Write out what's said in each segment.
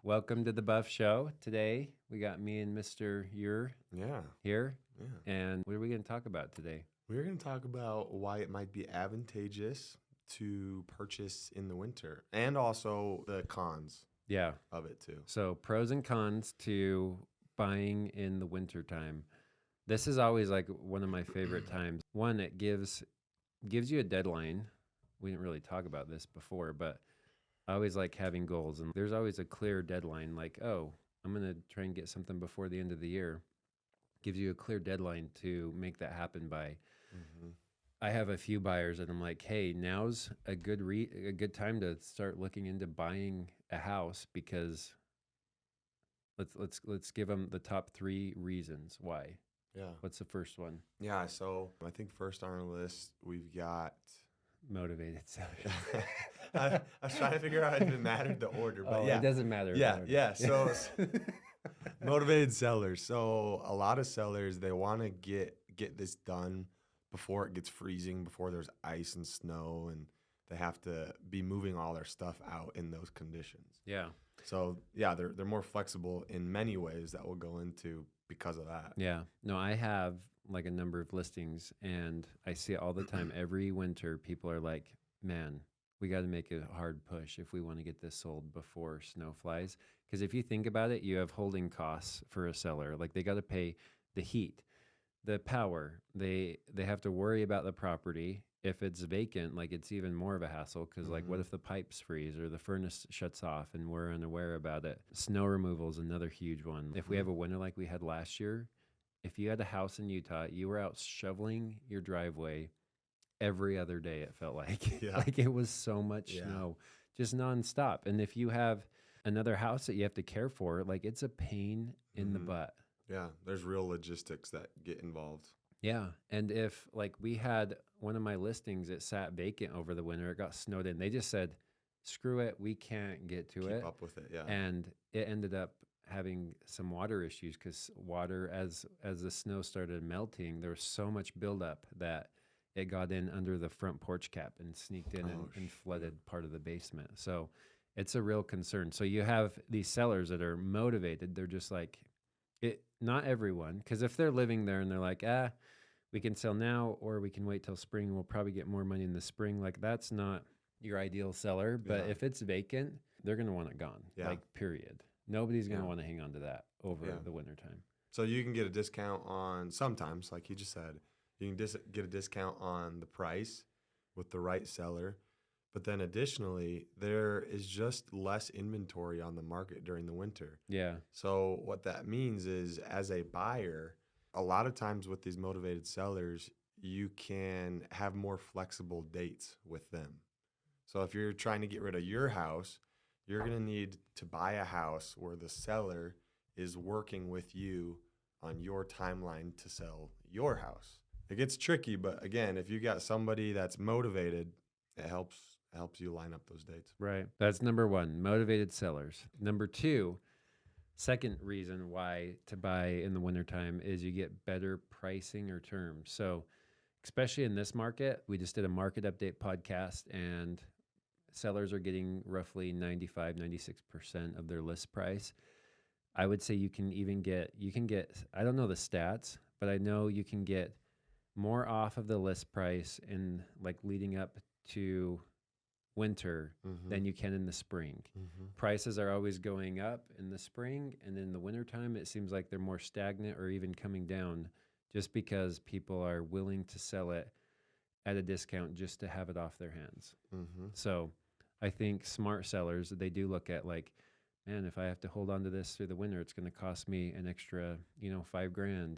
Welcome to the Buff Show. Today we got me and Mr. Ure Yeah, here. yeah. And what are we going to talk about today? We're going to talk about why it might be advantageous to purchase in the winter and also the cons Yeah. of it too. So, pros and cons to buying in the winter time. This is always like one of my favorite times. One, it gives you a deadline. We didn't really talk about this before, but I always like having goals, and there's always a clear deadline like, oh, I'm going to try and get something before the end of the year. Gives you a clear deadline to make that happen by. Mm-hmm. I have a few buyers that I'm like, hey, now's a good time to start looking into buying a house because let's give them the top 3 reasons why. Yeah. What's the first one? Yeah, so I think first on our list, we've got... Motivated sellers. I was trying to figure out if it mattered the order, but Oh, yeah. it doesn't matter. Yeah. So motivated sellers. So a lot of sellers, they want to get this done before it gets freezing, before there's ice and snow, and they have to be moving all their stuff out in those conditions. Yeah. So yeah, they're more flexible in many ways that we'll go into because of that. Yeah. No, I have like a number of listings and I see it all the time. Every winter, people are like, man, we got to make a hard push if we want to get this sold before snow flies. Because if you think about it, you have holding costs for a seller. Like they got to pay the heat, the power. They have to worry about the property. If it's vacant, like it's even more of a hassle because like what if the pipes freeze or the furnace shuts off and we're unaware about it? Snow removal is another huge one. If we have a winter like we had last year, if you had a house in Utah, you were out shoveling your driveway every other day, it felt like. Yeah. Like it was so much snow, just nonstop. And if you have another house that you have to care for, like it's a pain in the butt. Yeah, there's real logistics that get involved. Yeah. And if like we had one of my listings, it sat vacant over the winter, it got snowed in. They just said, screw it, we can't get to it. Keep up with it, yeah. And it ended up having some water issues because water, as the snow started melting, there was so much buildup that it got in under the front porch cap and sneaked in and flooded part of the basement. So it's a real concern. So you have these sellers that are motivated. They're just like, not everyone, because if they're living there and they're like, we can sell now or we can wait till spring, we'll probably get more money in the spring. Like that's not your ideal seller. But if it's vacant, they're going to want it gone. Yeah. Like period. Nobody's going to want to hang on to that over the wintertime. So you can get a discount on sometimes, like you just said, you can get a discount on the price with the right seller. But then additionally, there is just less inventory on the market during the winter. Yeah. So what that means is as a buyer, a lot of times with these motivated sellers, you can have more flexible dates with them. So if you're trying to get rid of your house, you're going to need to buy a house where the seller is working with you on your timeline to sell your house. It gets tricky, but again, if you got somebody that's motivated, it helps you line up those dates. Right. That's number 1, motivated sellers. Number 2, second reason why to buy in the wintertime is you get better pricing or terms. So especially in this market, we just did a market update podcast and sellers are getting roughly 95-96% of their list price. I would say you can get, I don't know the stats, but I know you can get more off of the list price in like leading up to winter than you can in the spring. Prices are always going up in the spring, and in the wintertime, it seems like they're more stagnant or even coming down just because people are willing to sell it at a discount just to have it off their hands. So I think smart sellers, they do look at like, man, if I have to hold on to this through the winter, it's going to cost me an extra, $5,000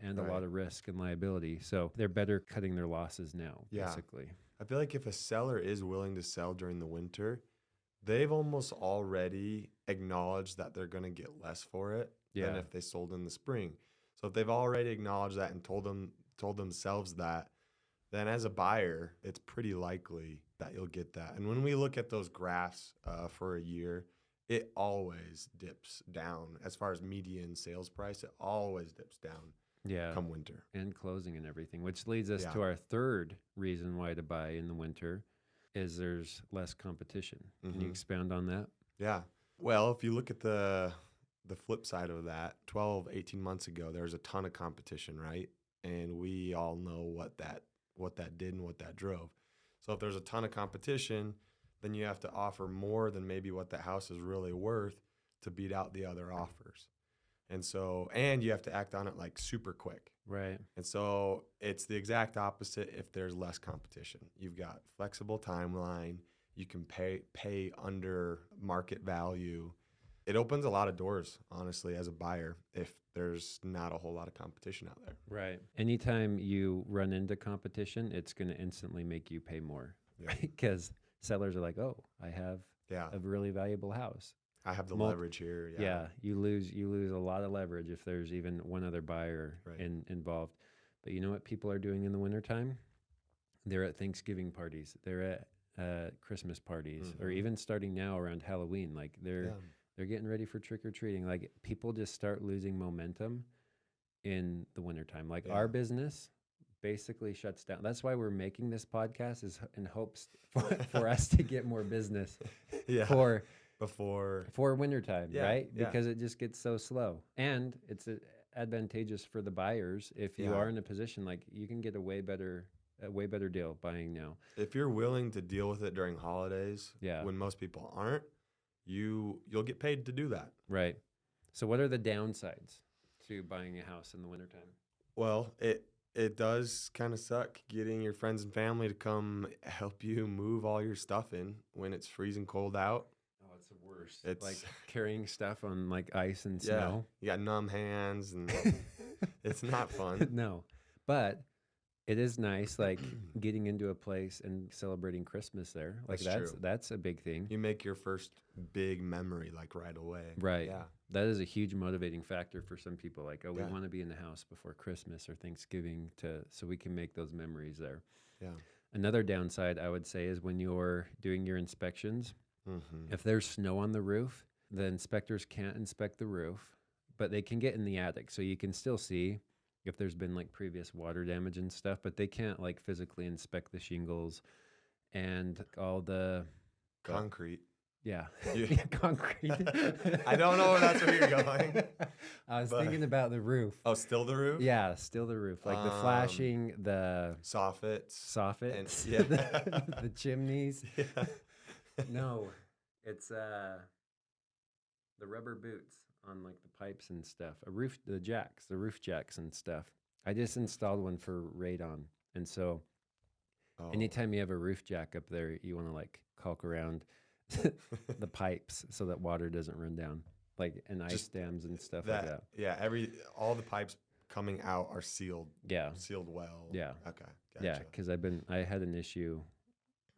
and a lot of risk and liability. So they're better cutting their losses now, basically. I feel like if a seller is willing to sell during the winter, they've almost already acknowledged that they're going to get less for it than if they sold in the spring. So if they've already acknowledged that and told themselves that, then as a buyer, it's pretty likely that you'll get that. And when we look at those graphs for a year, it always dips down. As far as median sales price, it always dips down come winter. And closing and everything, which leads us to our third reason why to buy in the winter is there's less competition. Can you expound on that? Yeah. Well, if you look at the flip side of that, 12, 18 months ago, there was a ton of competition, right? And we all know what that did and what that drove. So if there's a ton of competition, then you have to offer more than maybe what the house is really worth to beat out the other offers. And you have to act on it like super quick. Right. And so it's the exact opposite if there's less competition. You've got flexible timeline. You can pay under market value. It opens a lot of doors, honestly, as a buyer if there's not a whole lot of competition out there. Right. Anytime you run into competition, it's going to instantly make you pay more, right? Because sellers are like, oh, I have a really valuable house. I have the leverage here. Yeah, you lose a lot of leverage if there's even one other buyer involved. But you know what people are doing in the wintertime? They're at Thanksgiving parties. They're at Christmas parties, or even starting now around Halloween. Like they're getting ready for trick or treating. Like people just start losing momentum in the wintertime. Like our business basically shuts down. That's why we're making this podcast, is in hopes for us to get more business for wintertime, right? Because it just gets so slow. And it's advantageous for the buyers if you are in a position like you can get a way better deal buying now. If you're willing to deal with it during holidays, when most people aren't, you'll get paid to do that. Right. So what are the downsides to buying a house in the wintertime? Well, it does kind of suck getting your friends and family to come help you move all your stuff in when it's freezing cold out. Oh, it's the worst. It's like carrying stuff on like ice and snow. You got numb hands and it's not fun. No, but it is nice, like getting into a place and celebrating Christmas there. Like that's a big thing. You make your first big memory like right away. Right. Yeah. That is a huge motivating factor for some people. Like, oh, we want to be in the house before Christmas or Thanksgiving so we can make those memories there. Yeah. Another downside I would say is when you're doing your inspections, if there's snow on the roof, the inspectors can't inspect the roof, but they can get in the attic. So you can still see if there's been like previous water damage and stuff, but they can't like physically inspect the shingles and all the concrete. Yeah, concrete. I don't know if that's where you're going. I was thinking about the roof. Oh, still the roof? Yeah, still the roof. Like the flashing, the soffits, and, the chimneys. Yeah. No, it's the rubber boots on like the pipes and stuff. The roof jacks and stuff. I just installed one for radon, and so anytime you have a roof jack up there, you want to like caulk around the pipes so that water doesn't run down, like and ice dams and stuff like that. Yeah, all the pipes coming out are sealed. Yeah, sealed well. Yeah. Okay. Gotcha. Yeah, because I had an issue,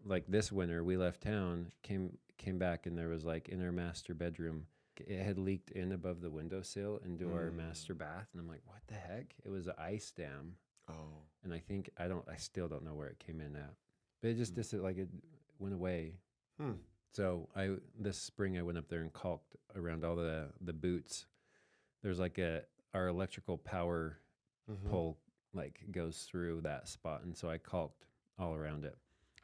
like this winter. We left town, came back, and there was like in our master bedroom, it had leaked in above the windowsill into our master bath, and I'm like, what the heck? It was an ice dam. Oh. And I still don't know where it came in at, but it just like it went away. So this spring I went up there and caulked around all the boots. There's like our electrical power pole like goes through that spot, and so I caulked all around it.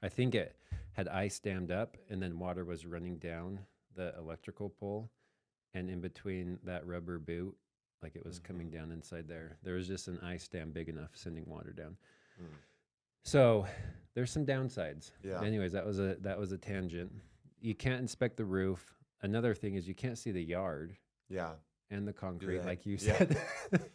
I think it had ice dammed up, and then water was running down the electrical pole, and in between that rubber boot, like it was coming down inside there. There was just an ice dam big enough sending water down. So there's some downsides. Yeah. Anyways, that was a tangent. You can't inspect the roof. Another thing is you can't see the yard. Yeah. And the concrete, like you said.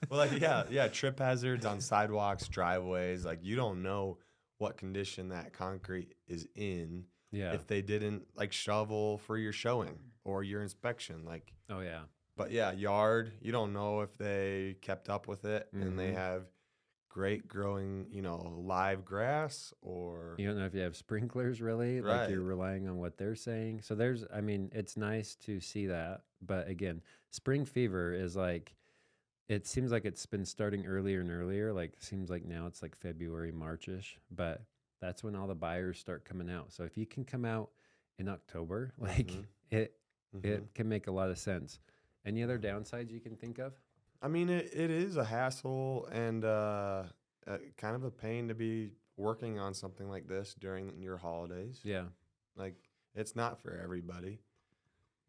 Well, like, trip hazards on sidewalks, driveways. Like, you don't know what condition that concrete is in if they didn't, like, shovel for your showing or your inspection. Like, oh, yeah. But, yeah, yard, you don't know if they kept up with it and they have great growing, live grass, or you don't know if you have sprinklers really, like you're relying on what they're saying. So it's nice to see that. But again, spring fever is like, it seems like it's been starting earlier and earlier. Like, it seems like now it's like February, March-ish, but that's when all the buyers start coming out. So if you can come out in October, like it can make a lot of sense. Any other downsides you can think of? I mean, it is a hassle and kind of a pain to be working on something like this during your holidays. Yeah. Like, it's not for everybody.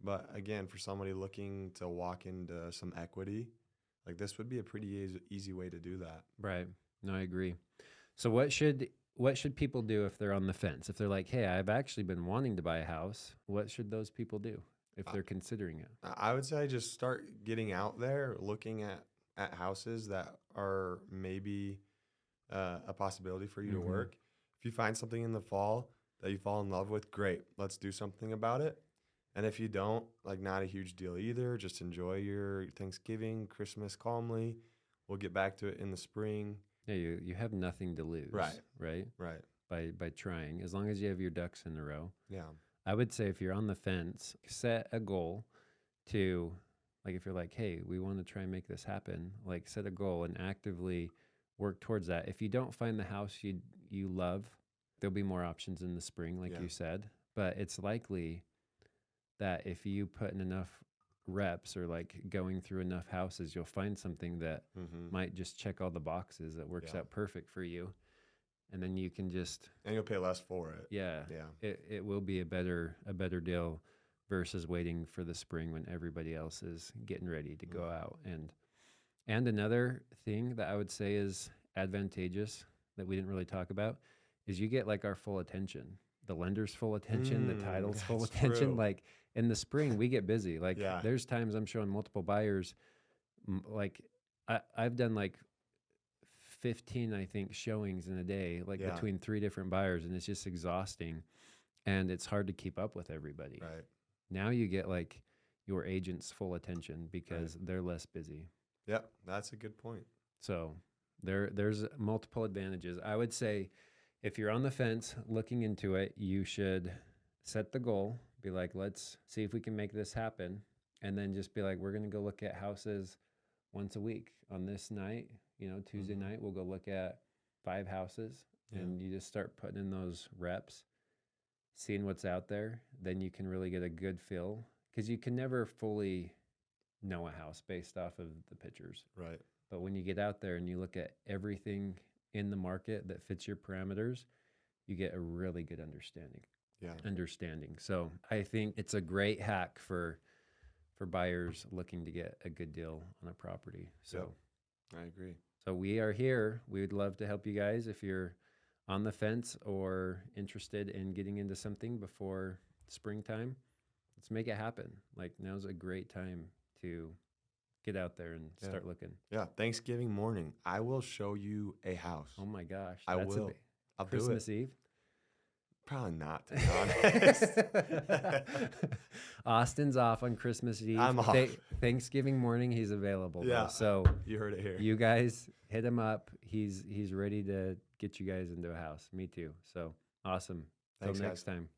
But again, for somebody looking to walk into some equity, like this would be a pretty easy way to do that. Right. No, I agree. So what should people do if they're on the fence? If they're like, "Hey, I've actually been wanting to buy a house." What should those people do if they're considering it? I would say just start getting out there, looking at houses that are maybe a possibility for you to Mhm. work. If you find something in the fall that you fall in love with, great. Let's do something about it. And if you don't, like not a huge deal either. Just enjoy your Thanksgiving, Christmas calmly. We'll get back to it in the spring. Yeah, you have nothing to lose, Right. right? Right. By trying, as long as you have your ducks in a row. Yeah. I would say if you're on the fence, set a goal to, like, if you're like, "Hey, we want to try and make this happen," like set a goal and actively work towards that. If you don't find the house you love, there'll be more options in the spring, like Yeah. you said. But it's likely that if you put in enough reps or like going through enough houses, you'll find something that Mm-hmm. might just check all the boxes that works Yeah. out perfect for you. And then you can just, And you'll pay less for it. yeah, Yeah. it will be a better deal versus waiting for the spring when everybody else is getting ready to go out. And another thing that I would say is advantageous that we didn't really talk about is you get like our full attention, the lender's full attention, the title's full That's attention. true. Like in the spring, we get busy. Like Yeah. there's times I'm showing multiple buyers. Like I've done like 15, I think, showings in a day, like Yeah. between 3 different buyers, and it's just exhausting. And it's hard to keep up with everybody. Right. Now you get like your agent's full attention because they're less busy. Yep. That's a good point. So there's multiple advantages. I would say if you're on the fence looking into it, you should set the goal, be like, let's see if we can make this happen. And then just be like, we're going to go look at houses once a week on this night, Tuesday Mhm. night, we'll go look at 5 houses Yeah. and you just start putting in those reps, seeing what's out there. Then you can really get a good feel because you can never fully know a house based off of the pictures. Right. But when you get out there and you look at everything in the market that fits your parameters, you get a really good understanding. So I think it's a great hack for buyers looking to get a good deal on a property. So I agree. So we are here. We would love to help you guys if you're on the fence or interested in getting into something before springtime. Let's make it happen. Like now's a great time to get out there and start looking. Yeah. Thanksgiving morning, I will show you a house. Oh my gosh. I that's will. I'll Christmas do it. Eve. Probably not, to be honest. Austin's off on Christmas Eve. I'm off. Thanksgiving morning, he's available. though. Yeah. So You heard it here. you guys hit him up. He's ready to get you guys into a house. Me too. So awesome. Till Thanks, next guys. time.